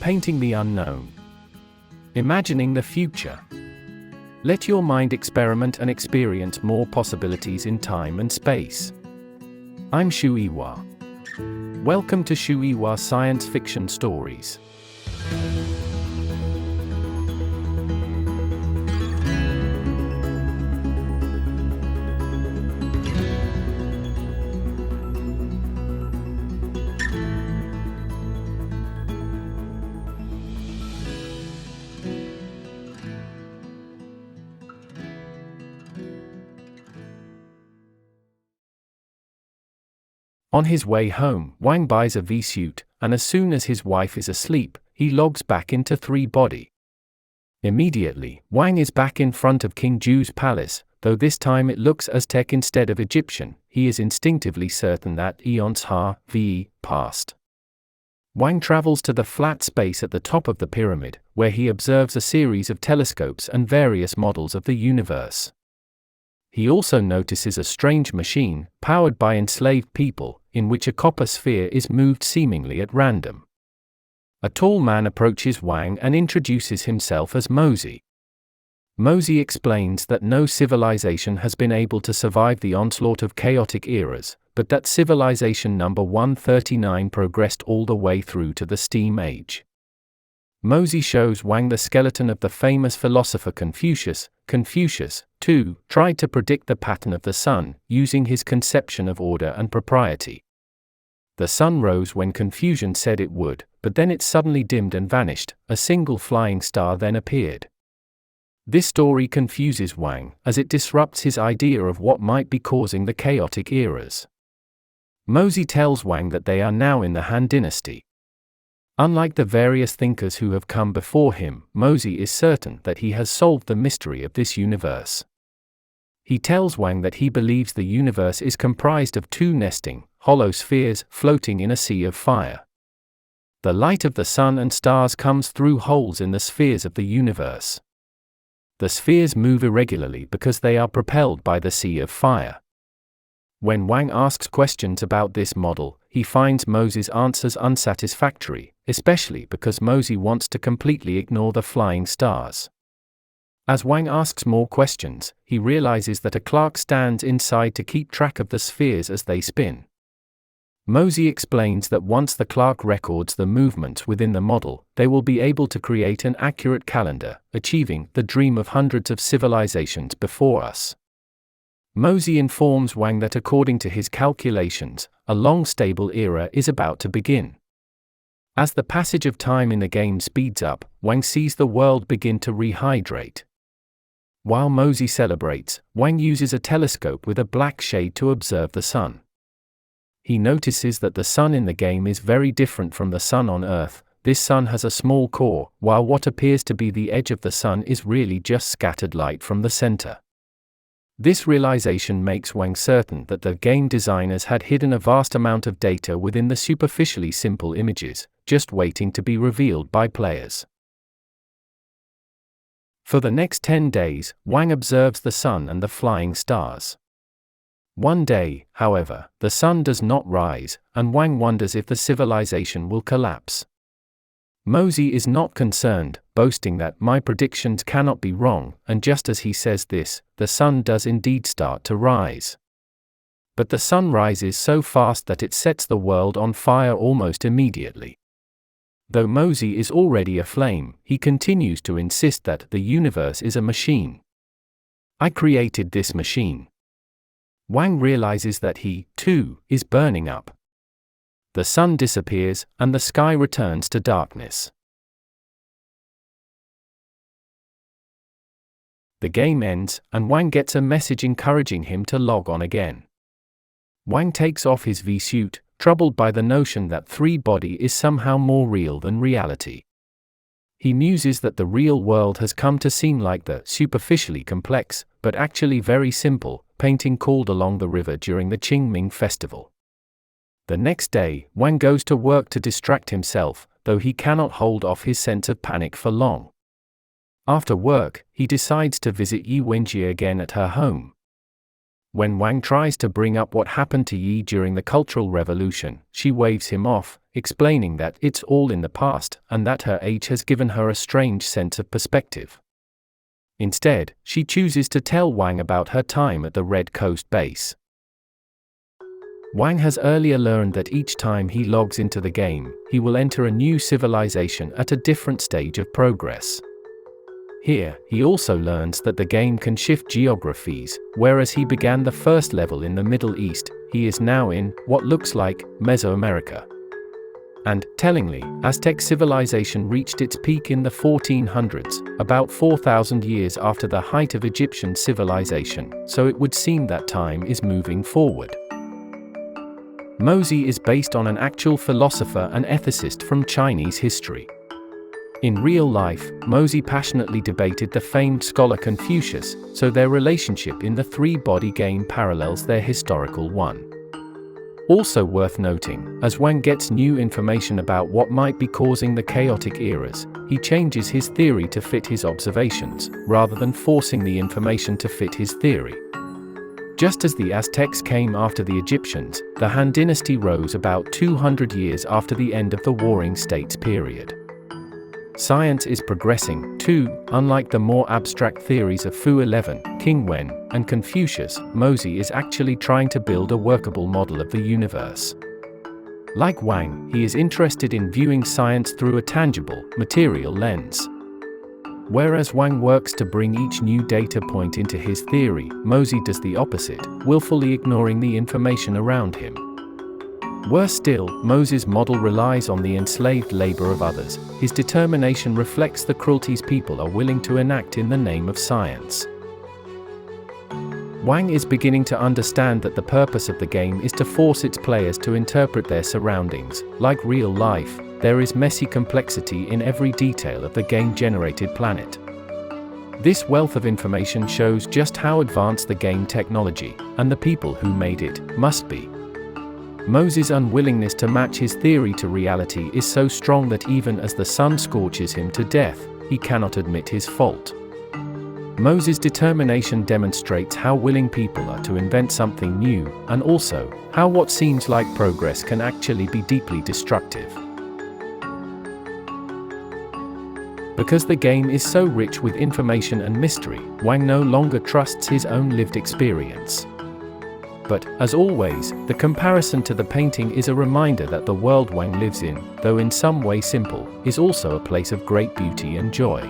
painting the unknown. Imagining the future. Let your mind experiment and experience more possibilities in time and space. I'm Shuiwa. Welcome to Shuiwa Science Fiction Stories. On his way home, Wang buys a V-suit, and as soon as his wife is asleep, he logs back into 3-body. Immediately, Wang is back in front of King Zhou's palace, though this time it looks Aztec instead of Egyptian. He is instinctively certain that eons have passed. Wang travels to the flat space at the top of the pyramid, where he observes a series of telescopes and various models of the universe. He also notices a strange machine, powered by enslaved people, in which a copper sphere is moved seemingly at random. A tall man approaches Wang and introduces himself as Mozi. Mozi explains that no civilization has been able to survive the onslaught of chaotic eras, but that civilization number 139 progressed all the way through to the Steam Age. Mozi shows Wang the skeleton of the famous philosopher Confucius. Confucius, too, tried to predict the pattern of the sun, using his conception of order and propriety. The sun rose when Confucius said it would, but then it suddenly dimmed and vanished. A single flying star then appeared. This story confuses Wang, as it disrupts his idea of what might be causing the chaotic eras. Mozi tells Wang that they are now in the Han Dynasty. Unlike the various thinkers who have come before him, Mozi is certain that he has solved the mystery of this universe. He tells Wang that he believes the universe is comprised of 2 nesting, hollow spheres floating in a sea of fire. The light of the sun and stars comes through holes in the spheres of the universe. The spheres move irregularly because they are propelled by the sea of fire. When Wang asks questions about this model, he finds Mozi's answers unsatisfactory, especially because Mozi wants to completely ignore the flying stars. As Wang asks more questions, he realizes that a clock stands inside to keep track of the spheres as they spin. Mozi explains that once the clock records the movements within the model, they will be able to create an accurate calendar, achieving the dream of hundreds of civilizations before us. Mozi informs Wang that according to his calculations, a long stable era is about to begin. As the passage of time in the game speeds up, Wang sees the world begin to rehydrate. While Mozi celebrates, Wang uses a telescope with a black shade to observe the sun. He notices that the sun in the game is very different from the sun on Earth. This sun has a small core, while what appears to be the edge of the sun is really just scattered light from the center. This realization makes Wang certain that the game designers had hidden a vast amount of data within the superficially simple images, just waiting to be revealed by players. For the next 10 days, Wang observes the sun and the flying stars. One day, however, the sun does not rise, and Wang wonders if the civilization will collapse. Mozi is not concerned, boasting that my predictions cannot be wrong, and just as he says this, the sun does indeed start to rise. But the sun rises so fast that it sets the world on fire almost immediately. Though Mozi is already aflame, he continues to insist that the universe is a machine. I created this machine. Wang realizes that he, too, is burning up. The sun disappears, and the sky returns to darkness. The game ends, and Wang gets a message encouraging him to log on again. Wang takes off his V-suit, troubled by the notion that 3-body is somehow more real than reality. He muses that the real world has come to seem like the superficially complex, but actually very simple, painting called along the river during the Qingming festival. The next day, Wang goes to work to distract himself, though he cannot hold off his sense of panic for long. After work, he decides to visit Yi Wenjie again at her home. When Wang tries to bring up what happened to Yi during the Cultural Revolution, she waves him off, explaining that it's all in the past and that her age has given her a strange sense of perspective. Instead, she chooses to tell Wang about her time at the Red Coast base. Wang has earlier learned that each time he logs into the game, he will enter a new civilization at a different stage of progress. Here, he also learns that the game can shift geographies. Whereas he began the first level in the Middle East, he is now in what looks like Mesoamerica. And, tellingly, Aztec civilization reached its peak in the 1400s, about 4,000 years after the height of Egyptian civilization, so it would seem that time is moving forward. Mozi is based on an actual philosopher and ethicist from Chinese history. In real life, Mozi passionately debated the famed scholar Confucius, so their relationship in the three-body game parallels their historical one. Also worth noting, as Wang gets new information about what might be causing the chaotic eras, he changes his theory to fit his observations, rather than forcing the information to fit his theory. Just as the Aztecs came after the Egyptians, the Han dynasty rose about 200 years after the end of the Warring States period. Science is progressing, too. Unlike the more abstract theories of Fu 11, King Wen, and Confucius, Mozi is actually trying to build a workable model of the universe. Like Wang, he is interested in viewing science through a tangible, material lens. Whereas Wang works to bring each new data point into his theory, Mozi does the opposite, willfully ignoring the information around him. Worse still, Mozi's model relies on the enslaved labor of others. His determination reflects the cruelties people are willing to enact in the name of science. Wang is beginning to understand that the purpose of the game is to force its players to interpret their surroundings. Like real life, there is messy complexity in every detail of the game-generated planet. This wealth of information shows just how advanced the game technology, and the people who made it, must be. Mozi's unwillingness to match his theory to reality is so strong that even as the sun scorches him to death, he cannot admit his fault. Mozi's determination demonstrates how willing people are to invent something new, and also, how what seems like progress can actually be deeply destructive. Because the game is so rich with information and mystery, Wang no longer trusts his own lived experience. But, as always, the comparison to the painting is a reminder that the world Wang lives in, though in some way simple, is also a place of great beauty and joy.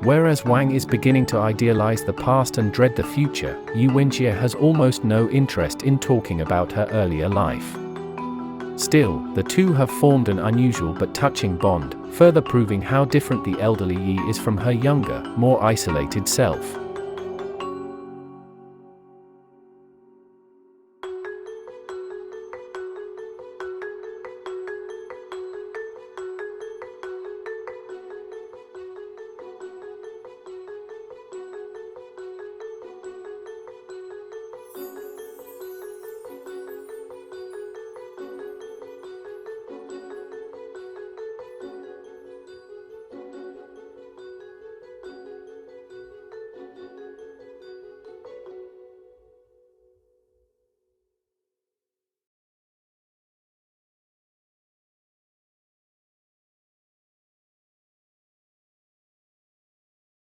Whereas Wang is beginning to idealize the past and dread the future, Yi Wenjie has almost no interest in talking about her earlier life. Still, the two have formed an unusual but touching bond, further proving how different the elderly Yi is from her younger, more isolated self.